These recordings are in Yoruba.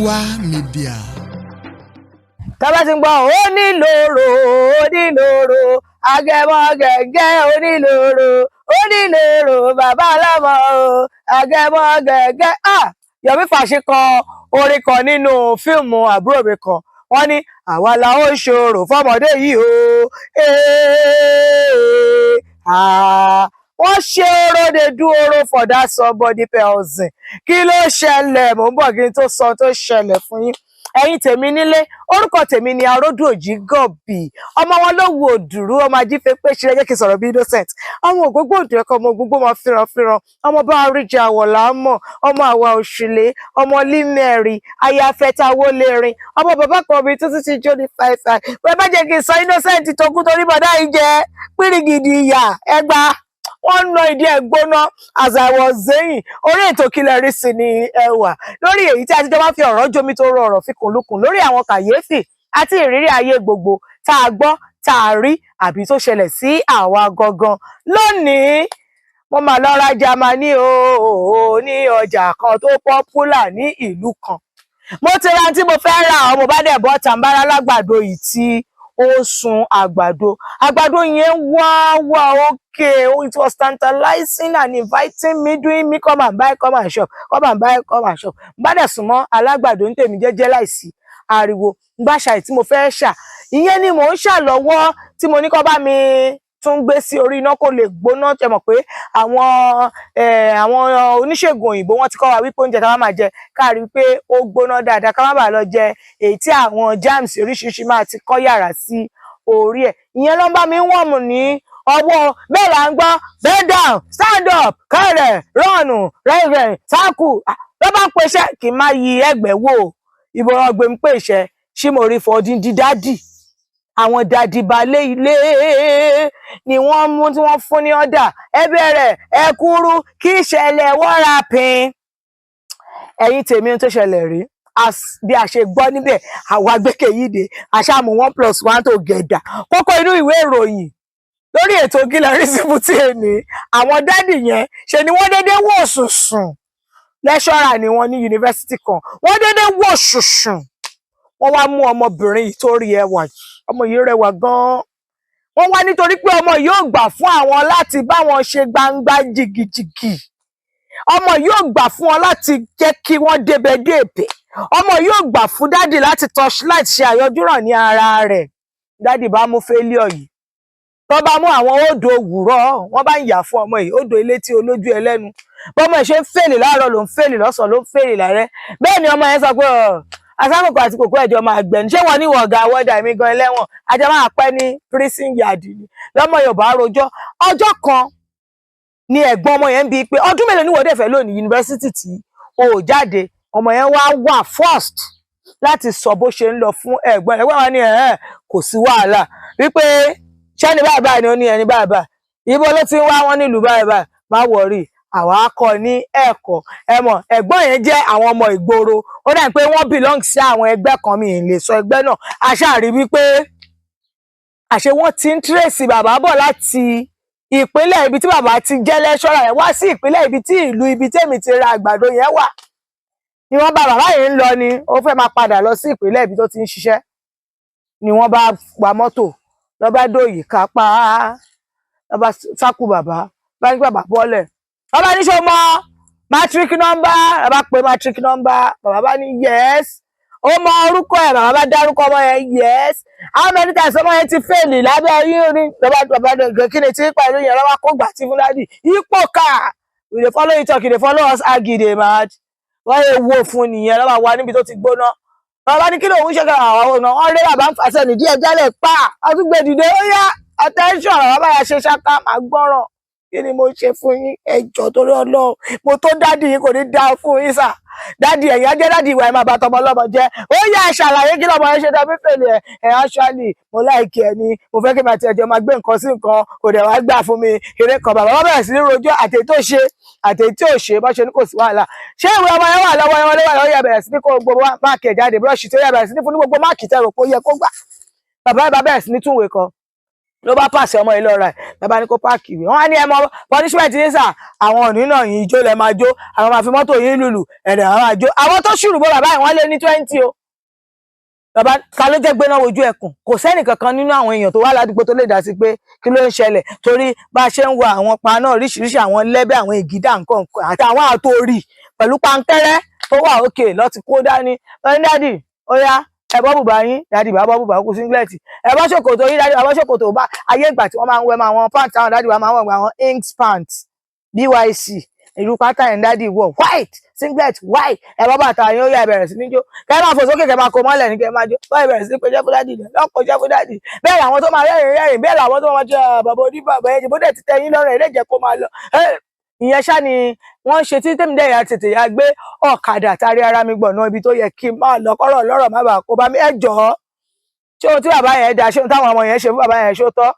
Nuwa Media. Tábà ti ń gbọ́ onílòrò agẹmọ gẹ́gẹ́ onílòrò bàbá ọlọ́mọ agẹmọ gẹ́gẹ́. Yomi Faṣí kọ orin kan nínú fíìmù àbúrò mi kan, wọ́n ní àwa la ó ṣòro fọmọdé yìí o. Wọ́n ṣe oró de dúró for that somebody person. Kí ló ṣẹlẹ̀? Mò ń bọ̀ kí n tó sọ tó ṣẹlẹ̀ fún yín. Ẹ̀yin tèmi nílé, orúkọ tèmi ni Aródú Òjígọ̀bì. Ọmọ wọn ló wo òdùrú, ọmọ ajífẹ́ pé ṣe jẹ́ kí n sọ̀rọ̀ bí innocent. Ọmọ ògbógbò òdù ẹ̀kọ́, ọmọ ògbógbò máa fìràn. Ọmọ bá oríjà àwọ̀ láàmọ̀, ọmọ àwa òṣùlé, ọmọ límẹ̀rì, ayáfẹ́ta wó lérin. Ọmọ bàbá kan mi tó ti jó ní fàìfàì. Bẹ́ẹ̀ bá jẹ́ kí n sọ innocent tó kú torí bọ̀dá yìí jẹ́ pírígìdì ìyà ẹgbà. Wọ́n ná ìdí ẹ̀ gbóná as I was saying. Orí ètò Kílẹ̀ rí sí ni ẹwà lórí èyí tí a ti jọ máa fi ọ̀rọ̀ jomi tó rọ ọ̀rọ̀ fi kùnlùkùn lórí àwọn kàyéfì àti ìrírí ayé gbogbo tá a gbọ́ tá a rí àbí tó ṣẹlẹ̀ sí àwa gangan. Lónìí mo máa lọ rajà máa ní ní ọjà kan tó pọ́pùlà ní ìlú kan. Mo ti ra tí mo fẹ́ rà ọmọ bá dẹ̀ bọ́ tàǹbára lágbàdo yìí tí ó sun àgbàdo yẹn wá okay. It was tantalizing and inviting me, doing me come and buy, come and shop. Bá dẹ̀ sún mọ́ alágbàdo ní tèmi jẹ́jẹ́ láìsí ariwo. Bá ṣàì tí mo fẹ́ ṣà, ìyẹn ni mò ń ṣà lọ́wọ́ tí mo ní kó bá mi tún gbé sí orí iná kó lè gbóná. Ẹ mọ̀ pé àwọn oníṣègùn òyìnbó wọ́n ti kọ́ wa wípé oúnjẹ tá a máa jẹ ká rí pé ó gbóná dáadáa ká má bàa lọ jẹ èyí tí àwọn germs oríṣiríṣi máa ti kọ́ yàrá sí orí ẹ̀. Ìyẹn ló ń bá mi wọ̀n mù ní ọwọ́. Bẹ́ẹ̀ là ń gbọ́ bend down, stand up, kẹ̀rẹ̀, rọ́ọ̀nù, rẹ́rẹ̀, táàkù. Ló bá ń pèsè kì í máa yí ẹgbẹ́ wò. Ìbò ọgbẹ́ ń pèsè ṣí mo rí fọdín dídádì. Àwọn dàdí balẹ̀ ilé ni wọ́n mú tí wọ́n fún ní ọ̀dà. Ẹ bẹ̀rẹ̀ ẹ kúrú kí ìṣẹ̀lẹ̀ wọ́ra pin. Ẹ̀yin tèmi tó ṣẹlẹ̀ rí bí a ṣe gbọ́ níbẹ̀ àwa gbẹ́kẹ̀ yìí dé àṣàmù 1+1 together. Kókó inú ìwé ìròyìn lórí ètò Kílẹ̀ rí sí fún ti èní. Àwọn dádì yẹn ṣe ni wọ́n dédé wò ṣùṣùn. Lẹ́ṣọ́rà ni wọ́n ní yunifásitì kan. Wọ́n dédé wò ṣùṣùn. Wọ́n wá mú ọmọbìnrin yìí tó rí ẹwà yìí. Ọmọ yìí rẹwà gan-an. Wọ́n wá nítorí pé ọmọ yóò gbà fún àwọn láti bá wọn ṣe gbangba jìgìjìgì. Ọmọ yóò gbà fún wọn láti jẹ́ kí wọ́n débẹ̀ débẹ̀. Ọmọ yóò gbà fún dádì láti torchlight ṣe àyọjúràn ní ara rẹ̀. Dádì bá mú failure yìí. Tó bá mú àwọn odò òwúrọ̀, wọ́n bá ń yà fún ọmọ yìí, odò ilé tí olójú ẹlẹ́nu. Bọ́mọ ẹ̀ ṣe ń fèlè láàárọ̀ ló ń fèlè lọ́sàn ló ń fèlè lálẹ́. Bẹ́ẹ̀ ni ọmọ yẹn sọ pé asámùkọ àti kòkó ẹ̀jọ̀ máa gbẹ̀nu. Ṣé wọ́n ní wọ̀gá wọ́dà mi gan ẹlẹ́wọ̀n? Ajá máa pẹ́ ní prison yard ni. Lọ́mọ Yorùbá rojọ́. Ọjọ́ kan ni ẹ̀gbọ́n ọmọ yẹn ń bi pé ọdún mélòó ni wọ́n dẹ̀ fẹ́ lónìí yunifásitì tí ó jáde. Ọmọ yẹn wà first láti sọ bó ṣe ń lọ fún ẹ̀gbọ́n. Ẹ̀gbọ́n wa ní kò sí wàhálà wípé ṣẹ́ni báyìí ni ó ní ẹni báyìí. Ibo ló ti ń wá wọn nílùú báyìí. Má wọ̀rí. Àwa kọ́ ní ẹ̀kọ́. Ẹ mọ̀ ẹ̀gbọ́n yẹn jẹ́ àwọn ọmọ ìgboro. Ó dà pé wọ́n belong sí àwọn ẹgbẹ́ kan, mi ì lè sọ ẹgbẹ́ náà. Aṣáàrí wípé àṣé wọ́n ti ń tírèsì bàbá bọ̀ láti ìpínlẹ̀ ibi tí bàbá ti jẹ́ lẹ́ṣọ́rà yẹn wá sí ìpínlẹ̀ ibi tí ìlú ibi tèmi ti ra àgbàdo yẹn wà. Ni wọ́n bá bàbá yìí ń lọ ni ó fẹ́ máa padà lọ sí ìpínlẹ̀ ibi tó ti ń ṣiṣẹ́. Ni wọ́n bá wa mọ́tò lọ́ bá dòyì kápá lọ́ bá sákù bàbá bá ní bàbá bọ́lẹ̀. Bàbá ní ṣe mọ matric number. Bàbá pé matric number. Bàbá bá ní yes. Ó mọ orúkọ ẹ̀. Bàbá bá dárúkọ ọmọ yẹn yes. How many times ọmọ yẹn ti fèlì lábẹ́ oyún ní. Bàbá kí ni tí pẹ̀lú yẹn lọ́wọ́ kó gbà tí fún dádì. Ipò ká. We dey follow you talk, you dey follow us argue dey mad. Wọ́n yẹ wo fún nìyẹn lọ́wọ́ wa níbi tó ti gbóná. Bàbá ní kí ló ń ṣe kí àwọn ọ̀nà wọn rí bàbá ń fàṣẹ nìdí ẹ̀ jálẹ̀ pa. Àtúgbè dìde ó yá attention. Bàbá yà ṣe ṣáká máa gbọ́ràn. Kí ni mo ṣe fún yín? Ẹjọ́ torí Ọlọ́run. Mo tó dádì yín kò ní dá fún yín sà. Dádì ẹ̀yin á jẹ́ dádì ìwà ẹ̀ máa bá tọmọ ọlọ́mọ jẹ́. Ó yá ṣàlàyé kí lọ́mọ yẹn ṣe dá fífèlè ẹ̀ actually mo láìkí ẹ ni. Mo fẹ́ kí màtí ẹ̀jọ̀ máa gbé nǹkan sí nǹkan kò dẹ̀ wá gbà fún mi. Eré kan bàbá wọn bẹ̀rẹ̀ sí ní rojọ́ àtẹ̀yí tó ṣe àtẹ̀yí tí ò ṣe bá ṣe ní kò sí wàhálà. Ṣé ìwé ọmọ yẹn wà lọ́wọ́ yẹn lọ́wọ́ yẹn bẹ̀rẹ̀ sí ní kó gbogbo máàkì ẹ̀ jáde búrọ́ọ̀ṣì tó yẹ bẹ̀rẹ̀ sí ní fún ní gbogbo máàkì tẹ̀rọ kó yẹ kó gbà. Bàbá bẹ̀rẹ̀ sí ní túnwèé kan. ló bá pàṣẹ ọmọ yìí lọ ra ẹ̀ bàbá ní kó páàkì ìwé wọn á ní ẹ mọ punishment yín sà àwọn òní náà yín ijó lẹ máa jó àwọn máa fi mọ́tò yín lùlù ẹ̀rẹ̀ àwọn àjò àwọn tó ṣùrù bó bàbá yìí wọ́n lé ní 20 o bàbá ká ló jẹ́ gbéná wojú ẹkùn kò sẹ́nì kankan nínú àwọn èèyàn tó wá ládùúgbò tó lè dá sí pé kí ló ń ṣẹlẹ̀ torí bá a ṣe ń wo àwọn pa náà oríṣiríṣi àwọn lẹ́bẹ̀ àwọn ìgídà nǹkan àti àwọn àtòrí pẹ̀lú pankẹ́rẹ́ tó wà òkè lọ́ ti kó dání lọ́ní dádì ó yá ẹ bọ́ bùbá yín dádì bá bọ́ bùbá kú síngilẹ̀tì ẹ bọ́ ṣòkòtò yín dádì bá bọ́ ṣòkòtò bá ayé ìgbà tí wọ́n máa ń wẹ̀ máa wọn pants àwọn dádì wa máa ń wọ̀ àwọn inks pants byc ìlú pátá ẹ̀ ń dádì wọ̀ white singlet white ẹ bọ́ bàtà yín ó yá ẹ bẹ̀rẹ̀ sí ní jó kẹ́ máa fò sókè kẹ́ máa kó mọ́lẹ̀ ní kẹ́ máa jó bọ́ ẹ bẹ̀rẹ̀ sí pé jẹ́ fún dádì lọ́kọ̀ jẹ́ fún dádì bẹ́ẹ̀ làwọn tó máa rẹ́rìn bẹ́ẹ̀ làwọn tó máa jẹ́ bàbá oníbàbà ẹ̀ jìbó dẹ̀ ti tẹ yín lọ́rùn ẹ̀ lè jẹ́ kó máa lọ ìyẹn ṣá ni wọ́n ṣe tí tèmi dẹ̀ yà tètè ya gbé ọ̀kadà tari ara mi gbọ̀nà ibi tó yẹ kí n máa lọ kọ́rọ̀ lọ́rọ̀ má bàa kó bá mi ẹ jọ̀ọ́ ṣé ohun tí bàbá yẹn dá ṣé ohun táwọn ọmọ yẹn ṣe fún bàbá yẹn ṣó tọ́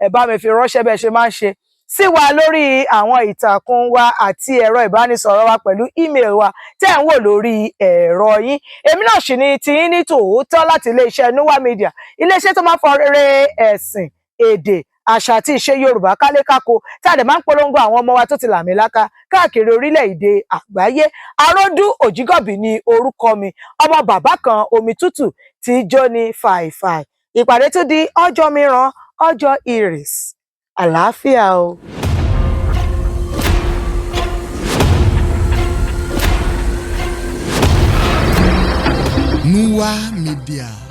ẹ bá mi fi ránṣẹ́ bẹ́ẹ̀ ṣe máa ń ṣe sí wa lórí àwọn ìtàkùn wa àti ẹ̀rọ ìbánisọ̀rọ̀ wa pẹ̀lú email wa tẹ́ ń wò lórí ẹ̀rọ yín èmi náà sì ni tiyín ní tòótọ́ láti iléeṣẹ́ Nuwa Media iléeṣẹ́ tó máa ń fọ rere ẹ̀sìn èdè àṣà àti ìṣe Yorùbá kálékáko tá a dẹ̀ máa ń polongo àwọn ọmọ wa tó ti làmìlaka káàkiri orílẹ̀-èdè àgbáyé Aródú Òjígọ̀bí ni orúkọ mi ọmọ bàbá kan omi tútù tí jó ní fàìfàì ìpàdé tún di ọjọ́ mìíràn ọjọ́ ìrìs àlàáfíà o. Nuwa Media.